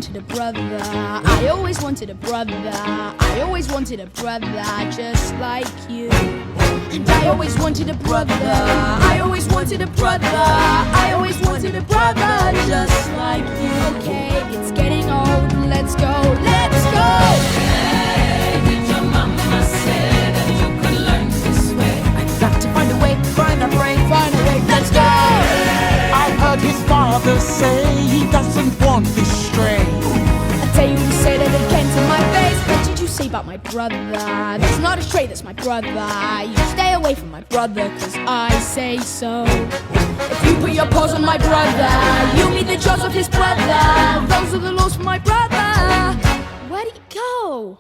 wanted a brother. I always wanted a brother. I always wanted a brother just like you. And I always wanted a brother. I always wanted a brother. I always wanted a brother just like you. Okay, it's getting old. Let's go. Let's go. Hey, did your mama say that you could learn this way? I've got to find a way. Find a way. Find a way. Let's go. I heard his father say he doesn't want this stray. I tell you, you say that again to my face. What did you say about my brother? That's not a stray, that's my brother. You stay away from my brother, cause I say so. If you put your paws on my brother, you meet the jaws of his brother. Those are the laws for my brother. Where'd he go?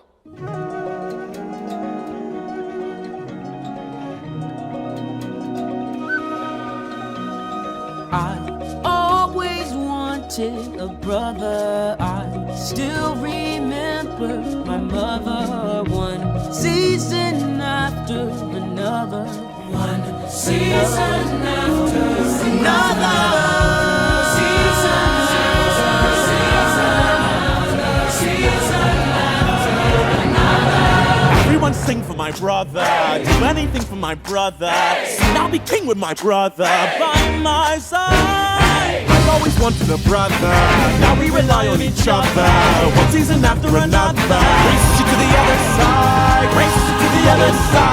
I always wanted a brother. I still remember my mother. One season after another. One season after another. Everyone sing for my brother, do anything for my brother. Soon I'll be king with my brother by my side. I've always wanted a brother, now we rely on each other. One season after another, race you to the other side, race you to the other side.